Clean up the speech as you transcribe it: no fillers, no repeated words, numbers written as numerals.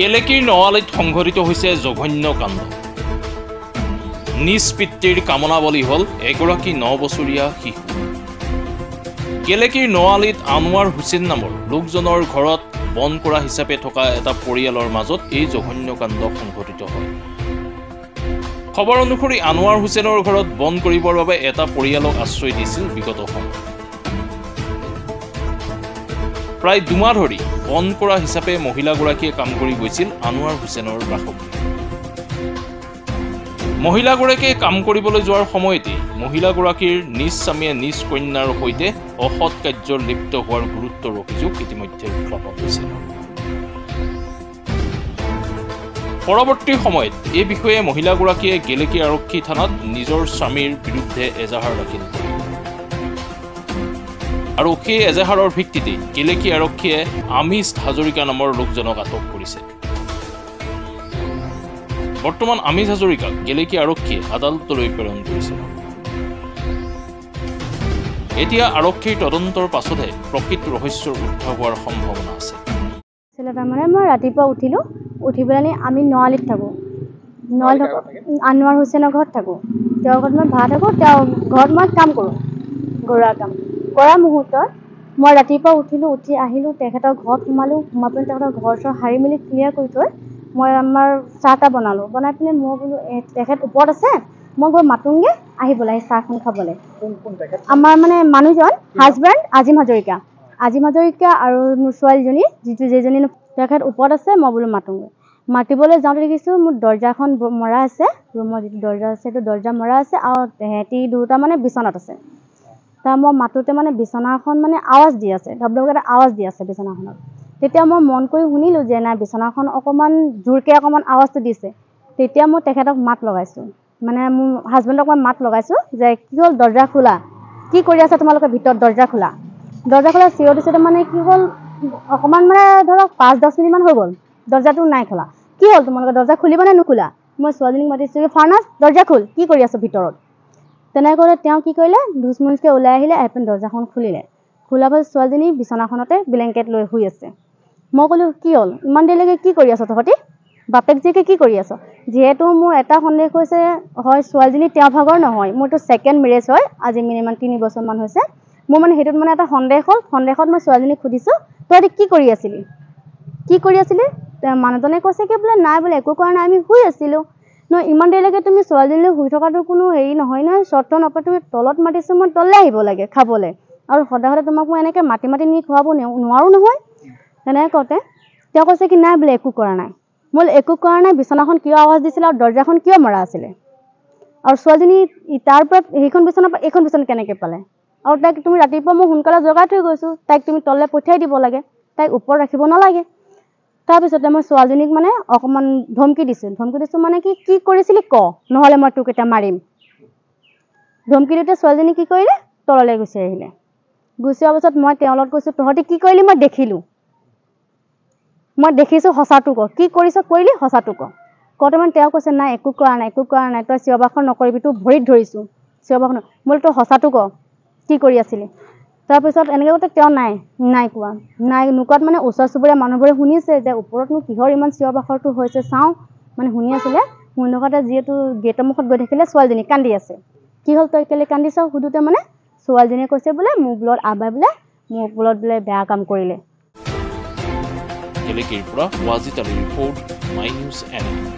গেলেকীৰ নৱালীত সংঘটিত হৈছে জঘন্য কাণ্ড। নিজ পিতৃৰ কামনা বলি হ'ল এগৰাকী 9 বছৰীয়া শিশু। গেলেকীৰ নৱালীত আনোৱাৰ হুছেইন নামৰ লোকজনৰ ঘৰত বন কৰা হিচাপে থকা এটা পৰিয়ালৰ মাজত এই জঘন্য কাণ্ড সংঘটিত হয়। খবৰ অনুসৰি আনোৱাৰ হুছেইনৰ ঘৰত বন কৰিবৰ বাবে এটা পৰিয়ালক আশ্ৰয় দিছিল বিগত সময়ত। প্ৰায় 2 মাহ ধৰি বন কৰা হিচাপে মহিলাগৰাকীয়ে কাম কৰি গৈছিল আনোৱাৰ হুছেইনৰ বাসগৃহত। মহিলাগৰাকীয়ে কাম কৰিবলৈ যোৱাৰ সময়তে মহিলাগৰাকীৰ নিজ স্বামীয়ে নিজ কন্যাৰ সৈতে অসৎ কাৰ্যত লিপ্ত হোৱাৰ গুৰুত্বৰ অভিযোগ ইতিমধ্যে উত্থাপন হৈছে। পৰৱৰ্তী সময়ত এই বিষয়ে মহিলাগৰাকীয়ে গেলেকী আৰক্ষী থানাত নিজৰ স্বামীৰ বিৰুদ্ধে এজাহাৰ দাখিল কৰে আৰু সেই এজাহাৰৰ ভিত্তিতে গেলেকী আৰক্ষীয়ে আমিজ হাজৰিকা নামৰ লোকজনক আটক কৰিছে। বৰ্তমান আমিজ হাজৰিকাক গেলেকী আৰক্ষীয়ে আদালতলৈ প্ৰেৰণ কৰিছে। এতিয়া আৰক্ষীৰ তদন্তৰ পাছতহে প্ৰকৃত ৰহস্যৰ উদ্ধাৰ হোৱাৰ সম্ভাৱনা আছে। তাৰমানে মই ৰাতিপুৱা উঠি পেলাই আমি নৱালীত থাকোঁ। আনোৱাৰ হুছেইনৰ ঘৰত থাকোঁ। তেওঁৰ ঘৰত মই ভাড়া থাকোঁ। তেওঁৰ ঘৰত মই কাম কৰোঁ, ঘৰুৱা কাম কৰা মুহূৰ্তত মই ৰাতিপুৱা উঠি আহিলোঁ, তেখেতৰ ঘৰত সোমাই পেলাই তেখেতৰ ঘৰ চৰ সাৰি মেলি ক্লিয়াৰ কৰি থৈ মই আমাৰ চাহ তাহ বনালোঁ। বনাই পেলাই মই বোলো তেখেত ওপৰত আছে, মই গৈ মাতোংগৈ আহিবলৈ চাহখন খাবলৈ। আমাৰ মানে মানুহজন হাজবেণ্ড আজিম হাজৰিকা আৰু মোৰ ছোৱালীজনী যিজনী তেখেত ওপৰত আছে। মই বোলো মাতোংগৈ। মাতিবলৈ যাওঁতে দেখিছোঁ মোৰ দৰ্জাখন মৰা আছে, ৰুমৰ যিটো দৰ্জা আছে সেইটো দৰ্জা মৰা আছে আৰু তেহেঁতি দুটা মানে বিচনাত আছে। তাৰ মই মাতোঁতে মানে বিচনাখন মানে আৱাজ দি আছে, ধপধপকৈ এটা আৱাজ দি আছে বিচনাখনত। তেতিয়া মই মন কৰি শুনিলোঁ যে নাই বিচনাখন অকণমান জোৰকৈ অকণমান আৱাজটো দিছে। তেতিয়া মই তেখেতক মাত লগাইছোঁ, মানে মোৰ হাজবেণ্ডক মই মাত লগাইছোঁ যে কি হ'ল, দৰ্জা খোলা, কি কৰি আছে তোমালোকে ভিতৰত, দৰ্জা খোলা চিঞৰতে মানে কি হ'ল, অকণমান মানে ধৰক 5-10 মিনিটমান হৈ গ'ল, দৰ্জাটো নাই খোলা। কি হ'ল তোমালোকে, দৰ্জা খুলিবা নে নুখোলা? মই ছোৱালীজনীক মাতিছোঁ, ফাৰ্নাছ দৰ্জা খোল, কি কৰি আছোঁ ভিতৰত? তেনেকৈ তেওঁ কি কৰিলে, ধুচমুচকৈ ওলাই আহিলে, আহি পিনে দৰ্জাখন খুলিলে। খোলাৰ পাছত ছোৱালীজনী বিচনাখনতে ব্লেংকেট লৈ শুই আছে। মই ক'লোঁ কি হ'ল, ইমান দেৰিলৈকে কি কৰি আছ তহঁতি, বাপেক জীয়েকে কি কৰি আছ? যিহেতু মোৰ এটা সন্দেহ হৈছে, হয় ছোৱালীজনী তেওঁৰ ভাগৰ নহয়, মোৰতো ছেকেণ্ড মেৰেজ হয়, আজি মিনিমাম 3 বছৰমান হৈছে। মোৰ মানে সেইটোত মানে এটা সন্দেহ হ'ল। সন্দেহত মই ছোৱালীজনীক সুধিছোঁ তহঁতি কি কৰি আছিলি? মানুহজনে কৈছে কি বোলে নাই বোলে একো কৰা নাই, আমি শুই আছিলোঁ। নহয় ইমান দেৰিলৈকে তুমি ছোৱালীজনীলৈ শুই থকাটো কোনো হেৰি নহয় নহয়, চৰ্ত নপৰে। তুমি তলত মাতিছোঁ, মই তললৈ আহিব লাগে খাবলৈ, আৰু সদায় তোমাক মই এনেকৈ মাতি নি খুৱাব নোৱাৰোঁ নহয়। তেনেকৈ কওঁতে তেওঁ কৈছে কি নাই বোলে একো কৰা নাই। মই একো কৰা নাই, বিচনাখন কিয় আৱাজ দিছিলে আৰু দৰ্জাখন কিয় মৰা আছিলে, আৰু ছোৱালীজনী তাৰ পৰা সেইখন বিচনাৰ পৰা এইখন বিচনা কেনেকৈ পালে? আৰু তাইক তুমি ৰাতিপুৱা মই সোনকালে জগাই থৈ গৈছোঁ, তাইক তুমি তললৈ পঠিয়াই দিব লাগে, তাইক ওপৰত ৰাখিব নালাগে। তাৰপিছতে মই ছোৱালীজনীক মানে অকণমান ধমকি দিছোঁ মানে কি কৰিছিলি ক, নহ'লে মই তোক এতিয়া মাৰিম। ধমকি দিওঁতে ছোৱালীজনী কি কৰিলে, তললৈ গুচি আহিলে। গুচি অহাৰ পাছত মই তেওঁৰ লগত কৈছোঁ তহঁতি কি কৰিলি, মই দেখিছোঁ সঁচাটো ক, কি কৰিলি সঁচাটো ক। কওঁতে মানে তেওঁ কৈছে নাই একো কৰা নাই, তই চিঞৰ বাখৰ নকৰিবি, তোৰ ভৰিত ধৰিছোঁ, চিঞৰ বাখৰ মই তই সঁচাটো ক, কি কৰি আছিলি? তাৰপিছত এনেকৈ কওঁতে তেওঁ নাই নোকোৱাত মানে ওচৰ চুবুৰীয়া মানুহবোৰে শুনিছে যে ওপৰতনো কিহৰ ইমান চিঞৰ বাখৰটো হৈছে চাওঁ, মানে শুনি আছিলে। শুনি থকাতে যিহেতু গেটৰ মুখত গৈ থাকিলে ছোৱালীজনী কান্দি আছে। কি হ'ল তই কেলৈ কান্দিছ সুধোতে মানে ছোৱালীজনীয়ে কৈছে বোলে মোৰ বোলত আবাই বোলে মোৰ বোলত বোলে বেয়া কাম কৰিলে। গেলেকীৰ পৰা ৱাজিদ আলীৰ ৰিপৰ্ট, মাই নিউজ NN।